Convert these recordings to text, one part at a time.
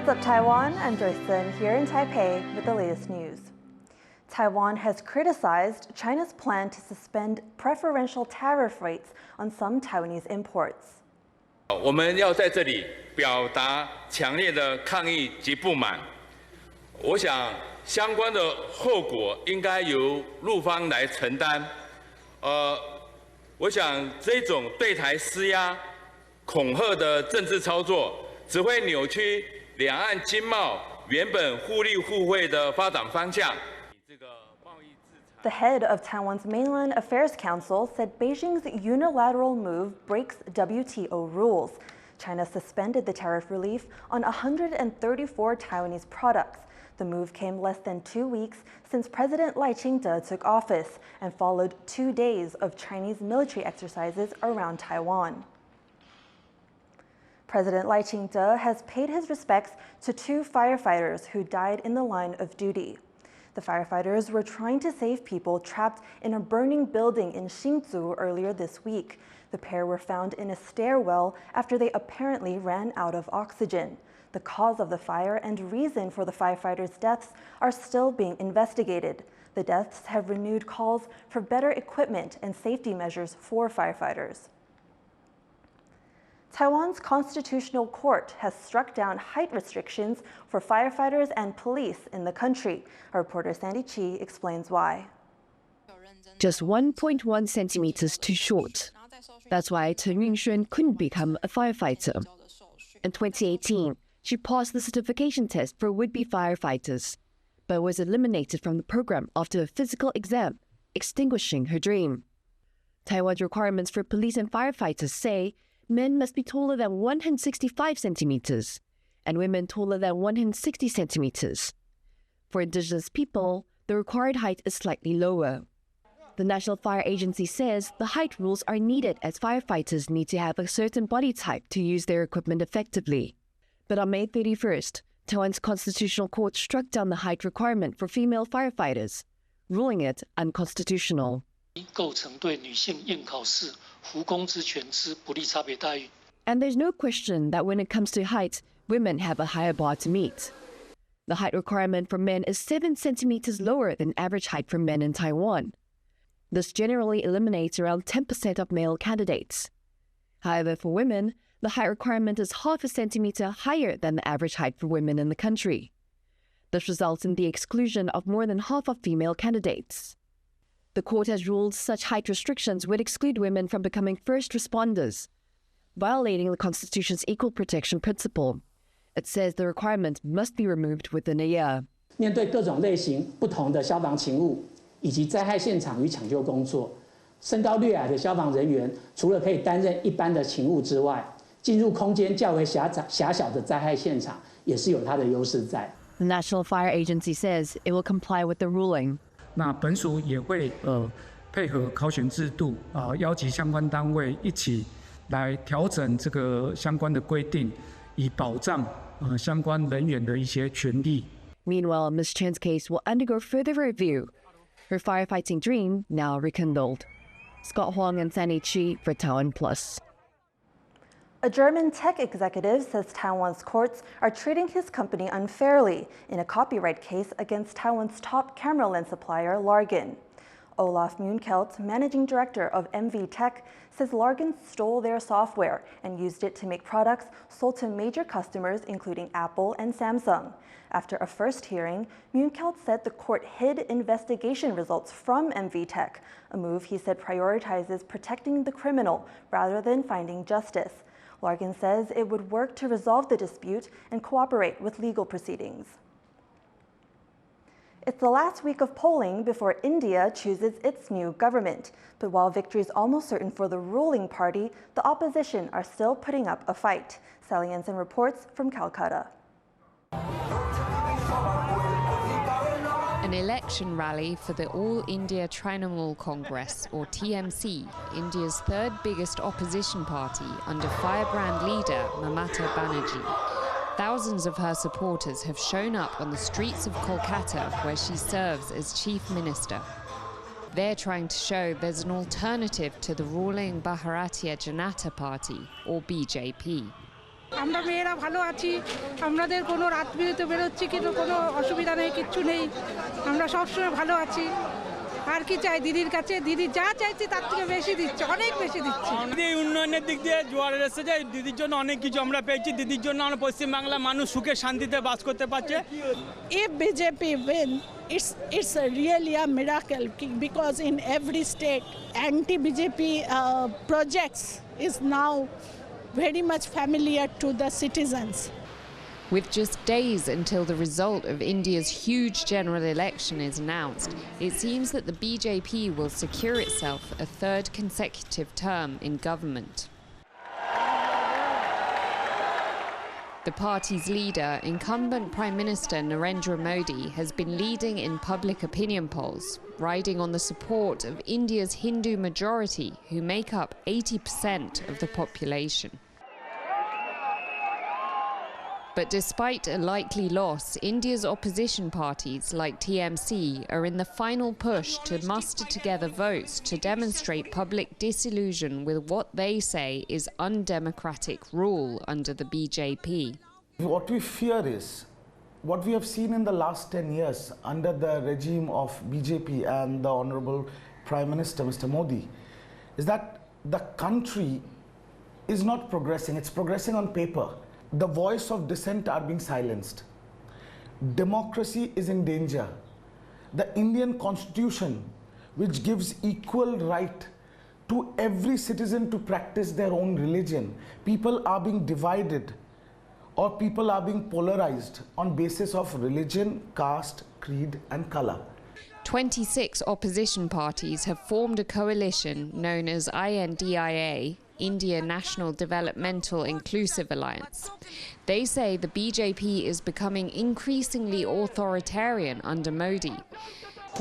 What's up, Taiwan? I'm Joyce here in Taipei with the latest news. Taiwan has criticized China's plan to suspend preferential tariff rates on some Taiwanese imports. 我们要在这里表达强烈的抗议及不满。我想相关的后果应该由陆方来承担。我想这种对台施压、恐吓的政治操作，只会扭曲两岸经贸原本互利互惠的发展方向。 The head of Taiwan's Mainland Affairs Council said Beijing's unilateral move breaks WTO rules. China suspended the tariff relief on 134 Taiwanese products. The move came less than 2 weeks since President Lai Ching-te took office and followed 2 days of Chinese military exercises around Taiwan. President Lai Ching-te has paid his respects to 2 firefighters who died in the line of duty. The firefighters were trying to save people trapped in a burning building in Hsinchu earlier this week. The pair were found in a stairwell after they apparently ran out of oxygen. The cause of the fire and reason for the firefighters' deaths are still being investigated. The deaths have renewed calls for better equipment and safety measures for firefighters. Taiwan's Constitutional Court has struck down height restrictions for firefighters and police in the country. Our reporter Sandy Chi explains why. Just 1.1 centimeters too short. That's why Tseng couldn't become a firefighter. In 2018, she passed the certification test for would-be firefighters, but was eliminated from the program after a physical exam, extinguishing her dream. Taiwan's requirements for police and firefighters say men must be taller than 165 centimeters and women taller than 160 centimeters. For indigenous people, the required height is slightly lower. The National Fire Agency says the height rules are needed as firefighters need to have a certain body type to use their equipment effectively. But on May 31st, Taiwan's Constitutional Court struck down the height requirement for female firefighters, ruling it unconstitutional. And there's no question that when it comes to height, women have a higher bar to meet. The height requirement for men is 7 centimeters lower than average height for men in Taiwan. This generally eliminates around 10% of male candidates. However, for women, the height requirement is half a centimeter higher than the average height for women in the country. This results in the exclusion of more than half of female candidates. The court has ruled such height restrictions would exclude women from becoming first responders, violating the Constitution's equal protection principle. It says the requirement must be removed within a year. 面对各种类型不同的消防勤务以及灾害现场与抢救工作，身高略矮的消防人员除了可以担任一般的勤务之外，进入空间较为狭小的灾害现场也是有它的优势在。The National Fire Agency says it will comply with the ruling. 那本署也会配合考选制度邀集相关单位一起来调整这个相关的规定，以保障相关人员的一些权利。 Meanwhile, Ms. Chen's case will undergo further review. Her firefighting dream now rekindled. Scott Huang and Sandy Chi for TaiwanPlus. A German tech executive says Taiwan's courts are treating his company unfairly in a copyright case against Taiwan's top camera lens supplier, Largan. Olaf Münkelt, managing director of MV Tech, says Largan stole their software and used it to make products sold to major customers including Apple and Samsung. After a first hearing, Münkelt said the court hid investigation results from MV Tech, a move he said prioritizes protecting the criminal rather than finding justice. Largan says it would work to resolve the dispute and cooperate with legal proceedings. It's the last week of polling before India chooses its new government. But while victory is almost certain for the ruling party, the opposition are still putting up a fight. Sally Ensign reports from Calcutta. An election rally for the All India Trinamool Congress, or TMC, India's third biggest opposition party under firebrand leader Mamata Banerjee. Thousands of her supporters have shown up on the streets of Kolkata, where she serves as chief minister. They're trying to show there's an alternative to the ruling Bharatiya Janata Party, or BJP. আমরা মেয়েরা ভালো আছি, আমাদের কোনো রাত বিরেতে বেরোচ্ছি কিন্তু কোনো অসুবিধা নেই, কিচ্ছু নেই, আমরা সবসময় ভালো আছি। আর কি চাই দিদির কাছে? দিদি যা চাইছে তার থেকে বেশি দিচ্ছে, অনেক বেশি দিচ্ছে। এই উন্নয়নের দিক দিয়ে জোয়ার এসে যায়, দিদির জন্য অনেক কিছু আমরা পেয়েছি। দিদির জন্য আমরা পশ্চিমবাংলার মানুষ সুখে শান্তিতে বাস করতে পারছে। If BJP win, it's really a miracle because in every state anti-BJP projects is now very much familiar to the citizens. With just days until the result of India's huge general election is announced, it seems that the BJP will secure itself a third consecutive term in government. The party's leader, incumbent Prime Minister Narendra Modi, has been leading in public opinion polls, riding on the support of India's Hindu majority, who make up 80% of the population. But despite a likely loss, India's opposition parties like TMC are in the final push to muster together votes to demonstrate public disillusion with what they say is undemocratic rule under the BJP. What we fear is what we have seen in the last 10 years under the regime of BJP and the Honorable Prime Minister Mr. Modi is that the country is not progressing, it's progressing on paper. The voice of dissent are being silenced. Democracy is in danger. The Indian Constitution, which gives equal right to every citizen to practice their own religion, people are being divided or people are being polarized on basis of religion, caste, creed and color. 26 opposition parties have formed a coalition known as INDIA, India National Developmental Inclusive Alliance. They say the BJP is becoming increasingly authoritarian under Modi,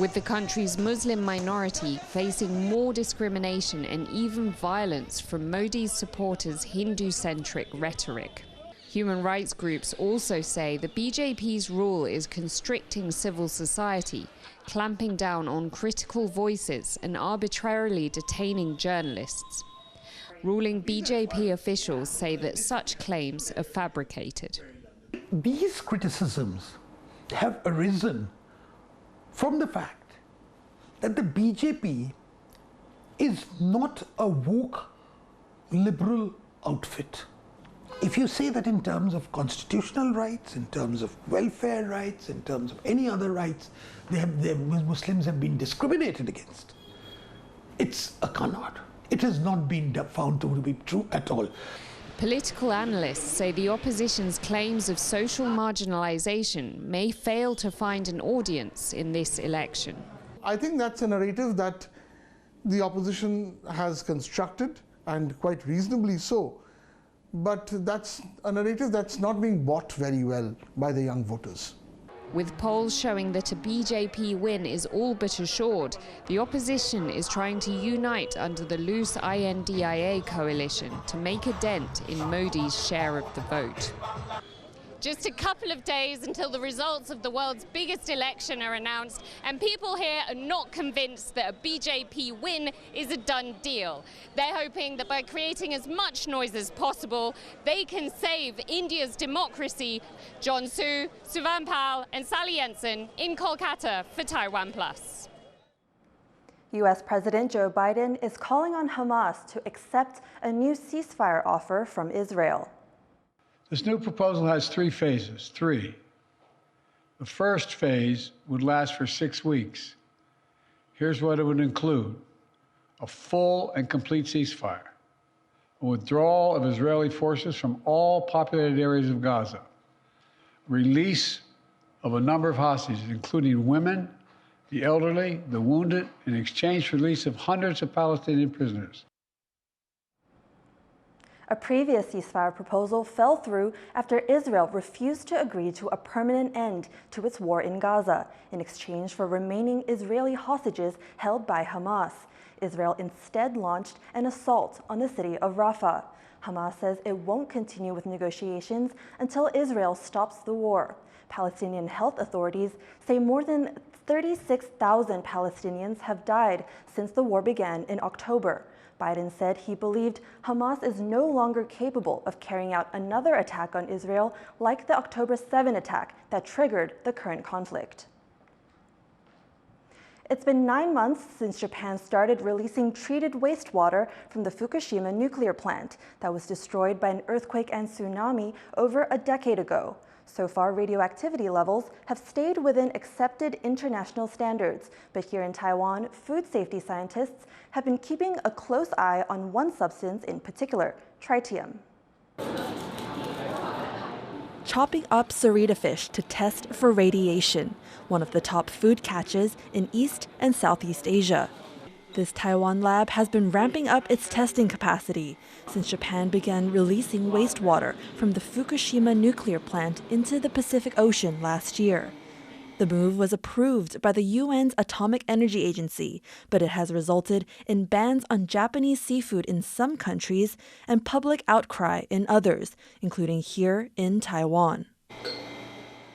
with the country's Muslim minority facing more discrimination and even violence from Modi's supporters' Hindu-centric rhetoric. Human rights groups also say the BJP's rule is constricting civil society, clamping down on critical voices and arbitrarily detaining journalists. Ruling BJP officials say that such claims are fabricated. These criticisms have arisen from the fact that the BJP is not a woke liberal outfit. If you say that in terms of constitutional rights, in terms of welfare rights, in terms of any other rights, Muslims have been discriminated against, it's a canard. It has not been found to be true at all. Political analysts say the opposition's claims of social marginalization may fail to find an audience in this election. I think that's a narrative that the opposition has constructed, and quite reasonably so. But that's a narrative that's not being bought very well by the young voters. With polls showing that a BJP win is all but assured, the opposition is trying to unite under the loose INDIA coalition to make a dent in Modi's share of the vote. Just a couple of days until the results of the world's biggest election are announced, and people here are not convinced that a BJP win is a done deal. They're hoping that by creating as much noise as possible, they can save India's democracy. John Su, Suvan Pal and Sally Jensen in Kolkata for TaiwanPlus. U.S. President Joe Biden is calling on Hamas to accept a new ceasefire offer from Israel. This new proposal has 3 phases. The first phase would last for 6 weeks. Here's what it would include: a full and complete ceasefire, a withdrawal of Israeli forces from all populated areas of Gaza, release of a number of hostages, including women, the elderly, the wounded, in exchange for release of hundreds of Palestinian prisoners. A previous ceasefire proposal fell through after Israel refused to agree to a permanent end to its war in Gaza in exchange for remaining Israeli hostages held by Hamas. Israel instead launched an assault on the city of Rafah. Hamas says it won't continue with negotiations until Israel stops the war. Palestinian health authorities say more than 36,000 Palestinians have died since the war began in October. Biden said he believed Hamas is no longer capable of carrying out another attack on Israel like the October 7 attack that triggered the current conflict. It's been 9 months since Japan started releasing treated wastewater from the Fukushima nuclear plant that was destroyed by an earthquake and tsunami over a decade ago. So far, radioactivity levels have stayed within accepted international standards, but here in Taiwan, food safety scientists have been keeping a close eye on one substance in particular, tritium. Chopping up Sarita fish to test for radiation, one of the top food catches in East and Southeast Asia. This Taiwan lab has been ramping up its testing capacity since Japan began releasing wastewater from the Fukushima nuclear plant into the Pacific Ocean last year. The move was approved by the UN's Atomic Energy Agency, but it has resulted in bans on Japanese seafood in some countries and public outcry in others, including here in Taiwan.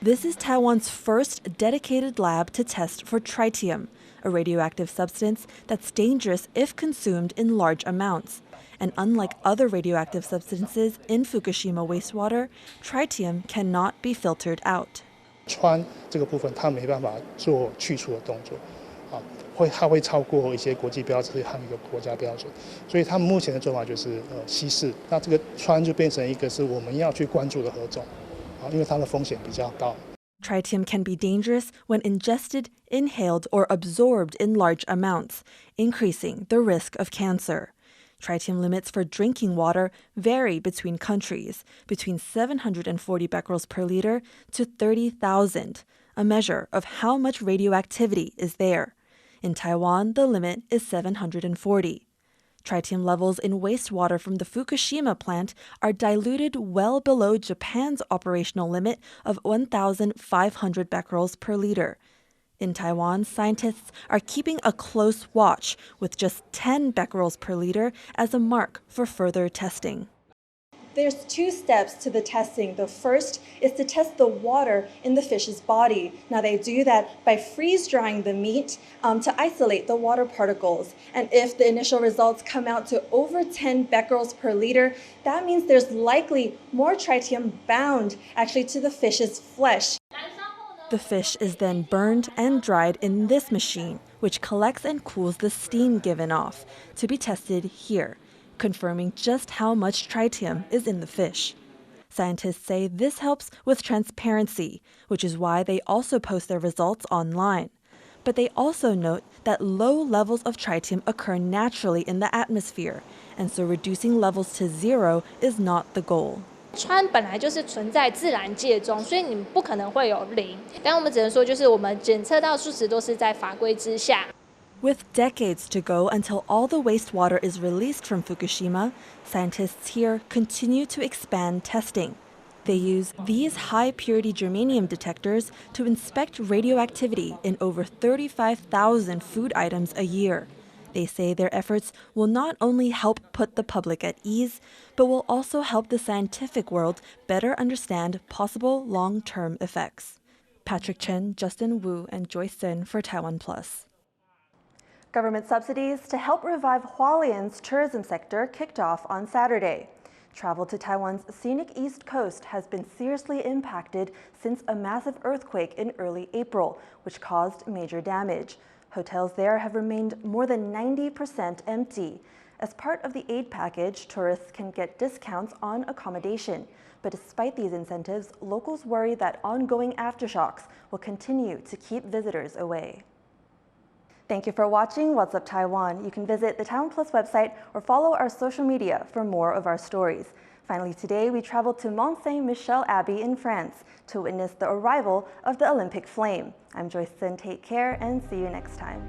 This is Taiwan's first dedicated lab to test for tritium, a radioactive substance that's dangerous if consumed in large amounts. And unlike other radioactive substances in Fukushima wastewater, tritium cannot be filtered out. 氚这个部分它没办法做去除的动作，它会超过一些国际标准和一个国家标准，所以他们目前的做法就是稀释，那这个氚就变成一个是我们要去关注的何种，因为它的风险比较高。 Tritium can be dangerous when ingested, inhaled, or absorbed in large amounts, increasing the risk of cancer. Tritium limits for drinking water vary between countries, between 740 becquerels per liter to 30,000, a measure of how much radioactivity is there. In Taiwan, the limit is 740. Tritium levels in wastewater from the Fukushima plant are diluted well below Japan's operational limit of 1,500 becquerels per liter. In Taiwan, scientists are keeping a close watch with just 10 becquerels per liter as a mark for further testing. There's 2 steps to the testing. The first is to test the water in the fish's body. Now they do that by freeze-drying the meat to isolate the water particles. And if the initial results come out to over 10 becquerels per liter, that means there's likely more tritium bound actually to the fish's flesh. The fish is then burned and dried in this machine, which collects and cools the steam given off, to be tested here, confirming just how much tritium is in the fish. Scientists say this helps with transparency, which is why they also post their results online. But they also note that low levels of tritium occur naturally in the atmosphere, and so reducing levels to 0 is not the goal. 氚本来就是存在自然界中，所以你们不可能会有0。但我们只能说，就是我们检测到数值都是在法规之下。 With decades to go until all the wastewater is released from Fukushima, scientists here continue to expand testing. They use these high-purity germanium detectors to inspect radioactivity in over 35,000 food items a year. They say their efforts will not only help put the public at ease, but will also help the scientific world better understand possible long-term effects. Patrick Chen, Justin Wu, and Joyce Tseng for TaiwanPlus. Government subsidies to help revive Hualien's tourism sector kicked off on Saturday. Travel to Taiwan's scenic east coast has been seriously impacted since a massive earthquake in early April, which caused major damage. Hotels there have remained more than 90% empty. As part of the aid package, tourists can get discounts on accommodation. But despite these incentives, locals worry that ongoing aftershocks will continue to keep visitors away. Thank you for watching What's Up Taiwan. You can visit the TaiwanPlus website or follow our social media for more of our stories. Finally, today we traveled to Mont Saint-Michel Abbey in France to witness the arrival of the Olympic flame. I'm Joyce Tseng. Take care and see you next time.